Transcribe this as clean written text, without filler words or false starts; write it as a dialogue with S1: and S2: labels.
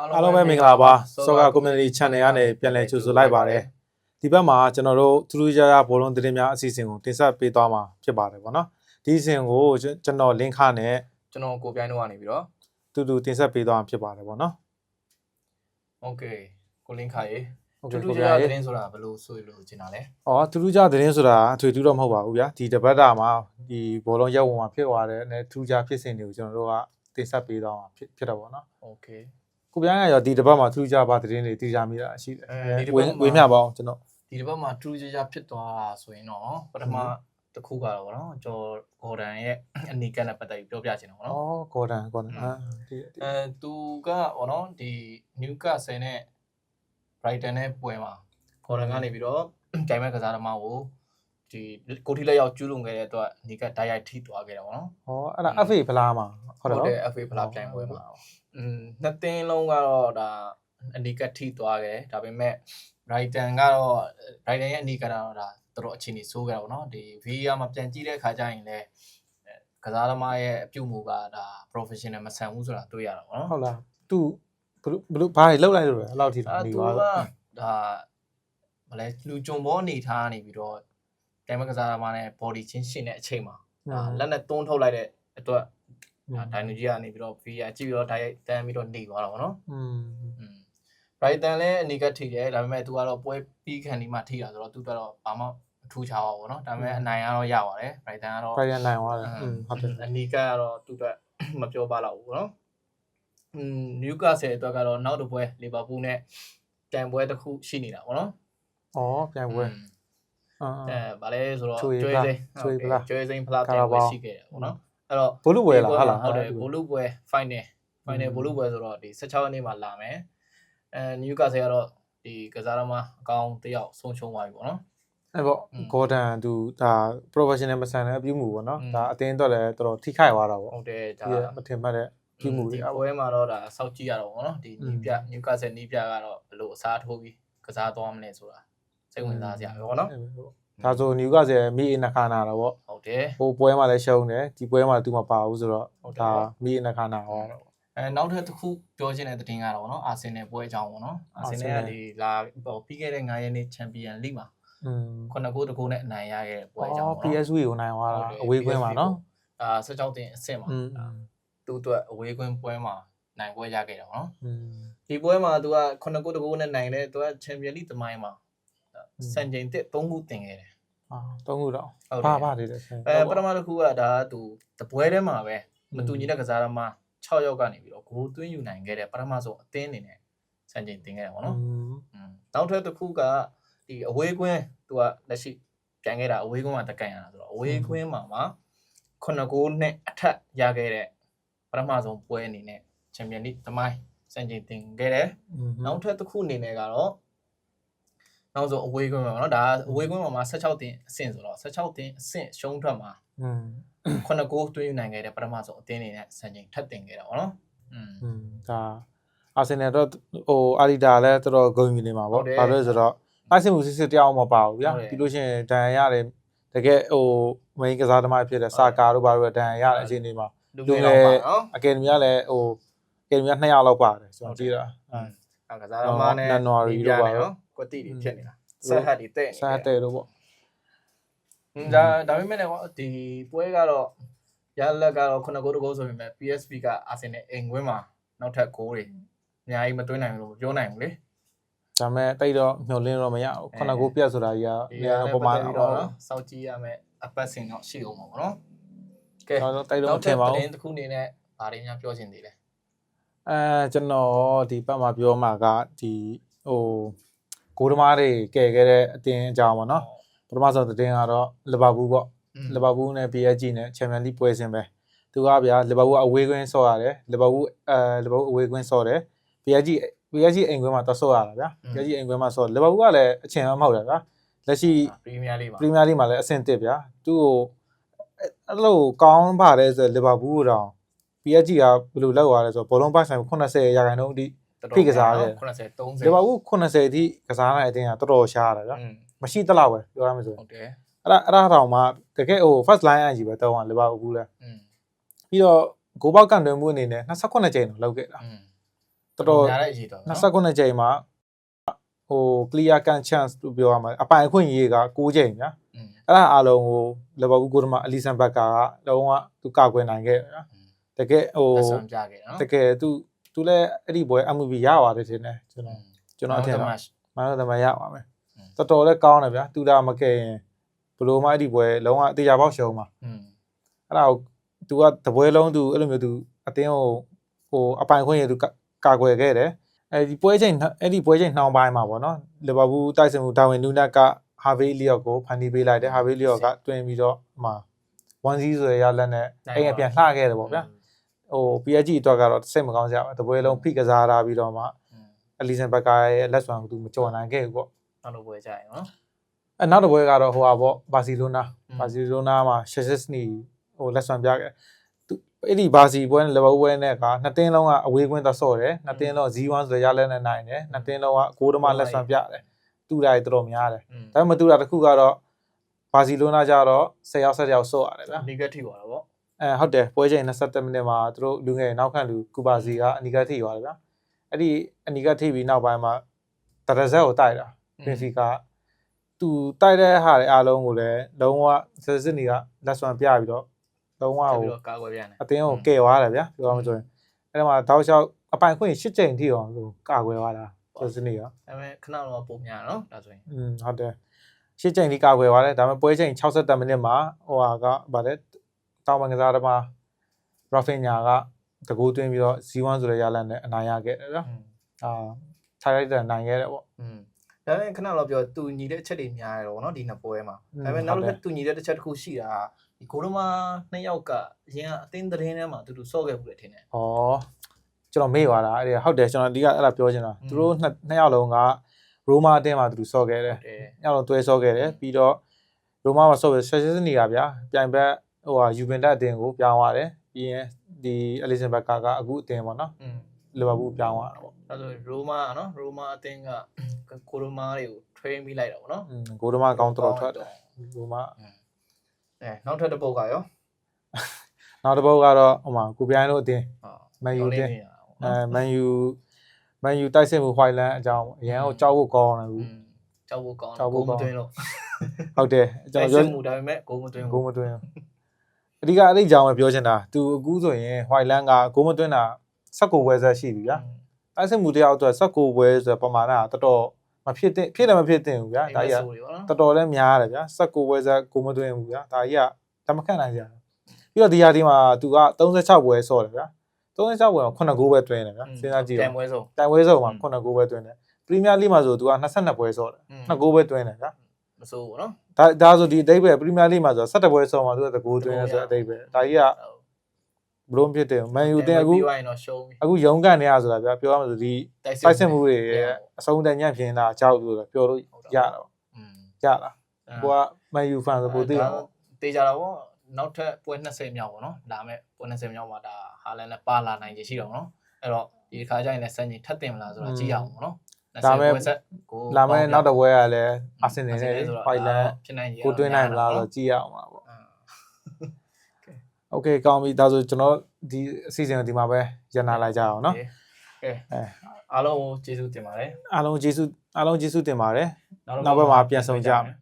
S1: အားလုံးပဲမင်္ဂလာပါစောက community channel ကနေပြန်လည်ကြိုဆိုလိုက်ပါတယ်ဒီဘက်မှာကျွန်တော်တို့ထူးထူးခြားခြားဘောလုံးသတင်းများအစီအစဉ်ကိုတင်ဆက်ပေးသွားမှာဖြစ်ပါတယ်ဗောနော်ဒီအစီအစဉ်ကိုကျွန်တော် link နဲ့
S2: ကျွန်တော်ကိုပြိုင်းတော့ကနေပြီးတော့
S1: တူတင်ဆက်ပေးသွားမှာဖြစ်ပါတယ်ဗောနော်
S2: โอเคကို link ရေထူးထူးခြားခြားသတင်းဆိုတာဘယ်လိုဆိုလို့ကျင်တာလဲ
S1: ထူးထူးခြားသတင်းဆိုတာအထွေထူးတော့မဟုတ်ပါဘူးဗျာဒီတပတ်တာမှာဒီဘောလုံးရက်ဝင်မှာဖြစ်သွားတဲ့ထူးခြားဖြစ်စဉ်တွေကိုကျွန်တော်တို့ကတင်ဆက်ပေးသွားမှာဖြစ်တော့ဗောနော်
S2: โอเค
S1: ကိုပြိုင်းရရောဒီတပတ်မှာထူးခြားပါသတင်းတွေတည်ကြမိတာရှိတယ်ဝေးမြပါအောင်ကျွန်တော်
S2: ဒီတပတ်မှာထူးခြားခြားဖြစ်သွားတာဆိုရင်တော့ပထမတစ်ခုကတော့ဗောနော်ကျော်ဂေါ်ဒန်ရဲ့အနီကန်နဲ့ပတ်သက်ပြီးပြောပြချင်တယ်ဗောနော်
S1: ဂေါ်ဒန်
S2: သူကဗောနော်ဒီနျူကာဆယ်နဲ့ဘရိုက်တန်နဲ့ပွဲမှာဂေါ်ဒန်ကနေပြီးတော့ဂျိုင်မက်ကစားသမားကိုဒီကိုထိလက်ရောက်ကျူးလွန်ခဲ့တဲ့အတွက်နီကတိုက်ရိုက်ထိသွားခဲ့တာဗောနော်
S1: အဲ့ဒါ FA ဖလားမှာ
S2: ဟုတ်တယ် FA ဖလားပြိုင်ပွဲမှာနှစ်သင်းလုံးကတော့ဒါအနီကထိသွားခဲ့ဒါပေမဲ့ Brighton ကတော့ Brighton ရဲ့အနီကတော့ဒါတော်တော်အခြေအနေဆိုးကြတာဗောနော်ဒီ VAR မှာပြန်ကြည့်တဲ့အခါကျရင်လည်းကစားသမားရဲ့အပြုတ်မှုကဒါ professional မဆန်ဘူးဆိုတာတွေ့ရတာဗောနော်
S1: ဟုတ်လားသူဘလို့ဘာတွေလောက်လိုက်လို့လဲအဲ့လောက်ထိနေပါ
S2: ဒါမလဲလူကြုံဘောအနေထားနေပြီးတော့ကဲမကစားသမားနဲ့ body ချင်းရှင်းတဲ့အချိန်မှာလက်နဲ့တွန်းထုတ်လိုက်တဲ့အတွက်ဒိုင်နိုဂျီကနေပြီးတော့ VAR ကြည့်ပြီးတော့ဒါရိုက်တန်းပြီးတော့နေသွားတာဗောနော်Brighton လည်းအနီကထိတယ်ဒါပေမဲ့သူကတော့ပွဲပြီးခံဒီမှာထိတာဆိုတော့သူကတော့ဘာမှအထူးခြားပါဘူးเนาะဒါပေမဲ့အနိုင်ကတော့ရပါတယ် Brighton ကတော့
S1: Brighton နိုင်သွားတယ်
S2: ဟုတ်တယ်အနီကကတော့သူ့အတွက်မပြောပါတော့ဘူးเนาะNewcastle အတွက်ကတော့နောက်တစ်ပွဲ Liverpool နဲ့ပြန်ပွဲတစ်ခုရှိနေတာဗောနော်
S1: ပြန်ပွဲ
S2: ဗာလဲဆိုတော့ကျွေးစိမ်းဖလားပြန်ပွဲရှိခဲ့တယ်ဗောနော်အဲ့တော့
S1: ဘိုလ်လူပွဲလားဟုတ်လား
S2: ဟုတ်တယ်ဘိုလ်လူပွဲ final ဘိုလ်လူပွဲဆိုတော့ဒီ16ရက်နေ့မှာလာမယ်Newcastle ကတော့ဒီကစားသမားအကောင်တယောက်ဆုံးရှုံးသွားပြီပေါ့နော်
S1: အဲ့ပေါ့ Gordon သူဒါ professional မဆန်တဲ့အပြုမှုပေါ့နော်ဒါအတင်းတော့လည်းတော်တော်ထိခိုက်သွားတာပေါ့
S2: ဟုတ်တယ်ဒါ
S1: မထင်မှတ်တဲ့ပြုမှုတွေ
S2: ဒီပွဲမှာတော့ဒါစောက်ကြည့်ရတော့ပေါ့နော်ဒီနီးပြ Newcastle နီးပြကတော့ဘယ်လိုအစားထိုးပြီးကစားသွားမလဲဆိုတာစိတ်ဝင်စားစရာပဲပေါ့နော်
S1: ဒါဆို Newcastle မိအနခါနာတော့ပေါ့
S2: ဟုတ်တယ်
S1: ဟိုပွဲမှာလည်းရှုံးတယ်ဒီပွဲမှာသူမပါဘူးဆိုတော့ဒါမိအနခါနာဟော
S2: နောက်ထပ်တစ်ခုပြောချင်တဲ့သတင်းကတော့ဗောနော်အာဆင်နယ်ပွဲအကြောင်းဗောနော်အာဆင်နယ်ကဒီလာပြီးခဲ့တဲ့9ရက်နေ့ချန်ပီယံလိမှာ9ဂိုးတဂိုးနဲ့အနိုင်ရခဲ့တဲ့ပွဲအကြောင်းဗောနော်
S1: PSV ကိုနိုင်သွားတာအဝေးကွင်းမှာနော်
S2: 16တင်အဆင့်မှာသူ့အတွက်အဝေးကွင်းပွဲမှာနိုင်ပွဲရခဲ့တာဗောနော်ဒီပွဲမှာသူက9ဂိုးတဂိုးနဲ့နိုင်တယ်သူကချန်ပီယံလိသမိုင်းမှာစံချိန်တစ်3ခုတင်ခဲ့တယ်
S1: 3ခုတော့ဘာတွေလဲ
S2: ပထမတစ်ခုကဒါသူတပွဲထဲမှာပဲမတူညီတဲ့ကစားသမား6ယောက်ကနေပြီးတော့ဂိုးသွင်းယူနိုင်ခဲ့တဲ့ပထမဆုံးအသင်းအနေနဲ့စံချိန်တင်ခဲ့တယ်ဗောနော်နောက်ထပ်တစ်ခုကဒီအဝေးကွင်းသူကလက်ရှိပြန်ခဲ့တာအဝေးကွင်းမှာတကန်ရတာဆိုတော့အဝေးကွင်းမှာ9ဂိုးနဲ့အထက်ရခဲ့တဲ့ပထမဆုံးပွဲအနေနဲ့ချန်ပီယံလိသမိုင်းစံချိန်တင်ခဲ့တယ်နောက်ထပ်တစ်ခုအနေနဲ့ကတော့နောက်ဆုံးအဝေးကွင်းမှာဗောနော်ဒါအဝေးကွင်းမှာ16တင်အဆင့်ဆိုတော့16တင်အဆင့်ရှုံးထွက်မှာ9ဂိုးသွင်းယူနိုင်ခဲ့တဲ့ပထမဆုံးအသင်းအနေနဲ့စံချိန်ထပ်တင်ခဲ့တာဗောနော်
S1: ဒါအာဆင်နယ်တော့ဟိုအာရီတာလည်းတော်တော်ဂုဏ်ယူနေမှာဗောဘာလို့လဲဆိုတော့တိုက်စစ်မှုစစ်တယောက်မပါဘူးဗျာပြီးလို့ရှိရင်ဒဏ်ရာရတယ်တကယ်ဟို main ကစားသမားဖြစ်တဲ့စာကာတို့ဘာလို့ဒဏ်ရာရတဲ့အချိန်တွေမှာ
S2: လူငယ်တော့ပါနော်
S1: အကယ်ဒမီကလည်းဟိုအကယ်ဒမီက2ယောက်လောက်ပါတယ်ကျွန်တော်ကြည့်တာ
S2: ကစားသမားနဲ့
S1: နန်နော်ရီတို့ပါနော်
S2: ကွတိတွေဖြစ်နေတာဆက်ဟတ်တွေတဲ့နေ
S1: ဆက်တဲ့တို့ဗော
S2: ဒါပေမဲ့လည်းဒီပွဲကတော့ရလက်ကတော့9ဂိုးတဂိုးဆိုပေမဲ့ PSV ကအာဆင်နယ်အိမ်ကွင်းမှာနောက်ထပ်ဂိုးတွေအများကြီးမသွင်းနိုင်ဘူးလို့ပြောနိုင်ဘူးလေ
S1: ဒါပေမဲ့တိတ်တော့မျှော်လင့်တော့မရဘူး9ဂိုးပြတ်ဆိုတာကြီးက
S2: ပမာဏတော့စောက်ကြည့်ရမယ်အပတ်စဉ်တော့ရှိအောင်ပါဗောနော်
S1: ကဲတိတ်တော့ထင်ပါဦး
S2: တင်းတစ်ခုအနေနဲ့ဗားရင်းများပြောချင်သေးတယ်
S1: ကျွန်တော်ဒီပတ်မှာပြောမှာကဒီဟိုဂိုးသမားတွေကယ်ခဲ့တဲ့အတင်းအကြောင်းပေါ့နော်ပထမဆုံးတင်းကတော့လီဗာပူးပေါ့လီဗာပူးနဲ့ PSG နဲ့ချန်ပီယံလိပွဲစဉ်ပဲသူကဗျာလီဗာပူးအဝေးကွင်းဆော့ရတယ်လီဗာပူးအဝေးကွင်းဆော့တယ် PSG အိမ်ကွင်းမှာတော့ဆော့ရတာဗျာ PSG အိမ်ကွင်းမှာဆော့လီဗာပူးကလည်းအချိန်မဟုတ်တယ်ဗျာလက်ရှိ
S2: ပရီးမီးယားလိ
S1: မှာလည်းအဆင့်1ဗျာသူ့ကိုအဲ့လိုကောင်းပါတယ်ဆိုလီဗာပူးတော့ PSG ကဘယ်လိုလောက်သွားလဲဆိုတော့ဘောလုံးပိုက်ဆိုင်80% ရာခိုင်နှုန်းအထိဖိကစားတယ်
S2: 80 30
S1: လီဗာပူး80အထိကစားနိုင်တဲ့အတင်းကတော်တော်ရှားတယ်ဗျာမရှိတလောက်ပဲပြောရမယ်ဆို
S2: ဟုတ်တယ်
S1: အဲ့ဒါတောင်မှတကယ်ဟို first line အကြီးပဲတောင်းအောင်လီဗာပူးလဲပြီးတော့ဂိုးပေါက်ကန်တွင်မှုအနေနဲ့28ကြိမ်တော့လောက်ခဲ့တာ
S2: များတဲ့အရေးတော့နော်
S1: 29ချိန်မှာဟို clear can chance လို့ပြောရမှာအပိုင်အခွင့်ရေးက6ချိန်ဗျာအဲ့ဒါအားလုံးကိုလီဗာပူးကိုယ်တော်မှာအလီဆန်ဘက်ကလုံးဝသူကာကွယ်နိုင်ခဲ့ဗျာတကယ်ဟိုတကယ်သူလည်းအဲ့ဒီပွဲ MVP ရပါတယ်ထင်တယ်ကျွန်တော်အထင်မှန်တော့ရပါမယ်တော်တော်လည်းကောင်းတယ်ဗျာသူလာမကဲရင်ဘလို့မှအဲ့ဒီပွဲလုံးဝအသေးချာပေါက်ရှုံးမှာအဲ့ဒါကိုသူကတပွဲလုံးသူအဲ့လိုမျိုးသူအတင်းဟိုအပိုင်ခွင့်ရသူကာကွယ်ခဲ့တယ်အဲ့ဒီပွဲချိန်နှောင်းပိုင်းမှာပေါ့နော်လီဗာပူးတိုက်စစ်မှုဒါဝင်နူးနက်ကဟာဗေးလီယော့ကိုဖန်တီးပေးလိုက်တယ်ဟာဗေးလီယော့ကတွင်ပြီးတော့ဟိုမှာ1-0ဆိုရရလက်နဲ့အဲ့အပြန်လှခဲ့တယ်ပေါ့ဗျာဟို PSG အတွက်ကတော့စိတ်မကောင်းစရာပဲတပွဲလုံးဖိကစားထားပြီးတော့မှအလီဆန်ဘက်ကရဲ့လက်စွမ်းကသူမကြော်နိုင်ခဲ့ဘူးပေါ့
S2: နောက်တစ်ပွဲကြရင်နော်
S1: အဲ့နောက်တစ်ပွဲကတော့ဟိုပါပေါ့ဘာစီလိုနာမှာရှက်စစ်နီဟိုလက်စွမ်းပြခဲ့သူအဲ့ဒီဘာစီပွဲနဲ့လီဗာပူးပွဲနဲ့ကနှစ်တင်းလုံးကအဝေးကွင်းသဆော့တယ်နှစ်တင်းလုံး 0-1 ဆိုရရလက်နဲ့နိုင်တယ်နှစ်တင်းလုံးကဂိုးဓမ္မလက်စွမ်းပြတယ်တူတာတော်တော်များတယ်ဒါပေမဲ့တူတာတစ်ခုကတော့ဘာစီလိုနာကျတော့10ယောက်17ယောက်ဆော့ရတယ်ဗျာ
S2: အနီကထိသွားတာပေါ့
S1: ဟုတ်တယ်ပွဲချိန်27မိနစ်မှာသူတို့လူငယ်နောက်ခံလူကူပါစီကအနီကထိသွားတယ်ဗျာအဲ့ဒီအနီကထိပြီးနောက်ပိုင်းမှာတရဇက်ကိုတိုက်တာပင်စီကသူတိုက်တဲ့ဟာတွေအားလုံးကိုလည်းလုံးဝစစ်နီကလက်စွမ်းပြပြီးတော့လုံးဝဟို
S2: ကာကွယ်ပြန်တယ်
S1: အတင်းကိုကယ်သွားတယ်ဗျာပြောရမှာဆိုရင်အဲ့ဒါမှာတောက်လျှောက်အပိုင်ခွင့်8ချိန်ထိအောင်သူကာကွယ်သွားတာစစ်နီက
S2: ဒါပေမဲ့ခဏတော့ပုံများနော်ဒါဆိုရင်
S1: ဟုတ်တယ်8ချိန်ထိကာကွယ်သွားတယ်ဒါပေမဲ့ပွဲချိန်60မိနစ်မှာဟိုဟာကဗါတဲ့တောင်ပန်ကစားသမားရာဖင်ညာကတကူသွင်းပြီးတော့ 0-1 ဆိုတဲ့ရလဒ်နဲ့အနိုင်ရခဲ့တယ်ဗျာထိုင်လိုက်တဲ့နိုင်ခဲ့တယ်ပေါ့
S2: ဒါပေမဲ့ခဏတော့ပြောသူညီတဲ့အချက်တွေများရတော့ဗောနော်ဒီနှစ်ပွဲမှာဒါပေမဲ့နောက်တစ်ခါသူညီတဲ့တစ်ချက်တစ်ခုရှိတာဒီဂိုးသမား2ယောက်ကအရင်ကအသင်းသတင်းထဲမှာသူတို့စော့ခဲ့ဘူးလေထင်တယ်
S1: ဩကျွန်တော်မေ့သွားတာအဲ့ဒါဟုတ်တယ်ကျွန်တော်ဒီကအဲ့ဒါပြောချင်တာသူတို့2ယောက်လုံးကရိုမာအတင်းမှာသူတို့စော့ခဲ့တယ်2ယောက်လုံးတွဲစော့ခဲ့တယ်ပြီးတော့ရိုမာမှာစော့ပြီးဆက်စစ်နေရဗျာပြိုင်ဘက်ဟိုဟာယူဗင်တက်အတင်းကိုပြောင်းသွားတယ်ပြီးရင်ဒီအလီဆန်ဘက်ကအခုအတင်းပေါ့နော်လီဗာပူးပြောင်းသွားတာပေါ့
S2: အဲ့ဆိုရိုမာနော်ရိုမာအတင်းကကိုရိုမာတွေကိုထွေးမိလိုက်တာပေါ့နော်
S1: ကိုရိုမာကောင်းတော်ထွက်တယ်ရိုမာ
S2: နောက်ထပ်တစ်ပုတ်ကရော
S1: နောက်တစ်ပုတ်ကတော့ဟိုမှာကိုပြိုင်တို့အတင်းမန်ယူအတင်းမန်ယူတိုက်စစ်မှုဟွိုင်လန်အကြောင်းအရန်ကိုကြောက်ဖို့ကောင်းတယ်ဘူး
S2: ကြောက်ဖို့ကောင်းတယ်ကိုမသွင်းလို့
S1: ဟုတ်တယ်
S2: ကျွန်တော်ပြောမှုဒါပေမဲ့ကိုမသွင်း
S1: အဓိကအဲ့ဒီကြောင်ပဲပြောချင်တာသူအခုဆိုရင်ဟွိုင်လန်ကကိုမသွင်းတာ19ပွဲဆက်ရှိပြီဗျာတိုက်စစ်မှုတယောက်အတွက်19ပွဲဆိုပမာဏကတော်တော်မဖြစ်တဲ့ဖြစ်တယ်မဖြစ်တဲ့ဘူးဗျာဒါကြီးကတော်တော်လည်းများတယ်ဗျာ19ပွဲဆက်ကိုမသွင်းဘူးဗျာဒါကြီးကတမခန့်နိုင်ကြတယ်ပြီးတော့ဒီရာဒီမှာသူက36ပွဲဆော့တယ်ဗျာ36ပွဲမှာ9ဂိုးပဲသွင်းတယ်ဗျာစဉ်းစားကြည့်
S2: တိုင်ပွဲဆုံး
S1: မှာ9ဂိုးပဲသွင်းတယ်ပရီးမီးယားလိမှာဆိုသူက22ပွဲဆော့တယ်2ဂိုးပဲသွင်းတယ်ဗျာ
S2: မစိုးဘူးနော်
S1: ဒါဆိုဒီအတိတ်ပဲပရီးမီးယားလိမှာဆို17ပွဲဆော့မှာသူက3ဂိုးသွင်းတယ်ဆိုတဲ့အတိတ်ပဲဒါကြီးကဘလုံးဖြစ်တယ်မန်ယူတင်အခုရုံးကန်နေရဆိုတာဗျာပြောရမှာဆိုဒီတိုက်စစ်မှုတွေအဆုံးတန်ညံ့ပြင်းတာကြောက်လို့ပြောလို့ရတော့ရလားကိုကမန်ယူဖန်ဆိုပိုသိတာပေါ့
S2: တေးကြတာပေါ့နောက်ထပ်ပွဲ20မြောက်ပေါ့နော်လာမဲ့ပွဲ20မြောက်မှာဒါဟာလန်နဲ့ပါလာနိုင်ခြေရှိတော့နော်အဲ့တော့ဒီခါကျရင်လည်းစက်ကြီးထပ်တင်မလားဆိုတာကြည့်ရအောင်ပေါ့နော်
S1: ဒါမဲ့လာမဲ့နောက်တစ်ပွဲကလည်းအာဆင်နယ်နဲ့ဖိုင်လန်
S2: ဖြစ်နိုင်
S1: ကိုတွင်းနိုင်မလားတော့ကြည့်ရအောင်ပါပေါ့โอเคကောင်းပြီဒါဆိုကျွန်တော်ဒီအစီအစဉ်ကိုဒီမှာပဲရန်နာလိုက်ကြအောင်เนาะ
S2: အားလုံးကျေးဇူးတင်ပါတယ်
S1: အားလုံးကျေးဇူးတင်ပါတယ်နောက်ဘက်မှာပြန်ဆောင်ကြမယ်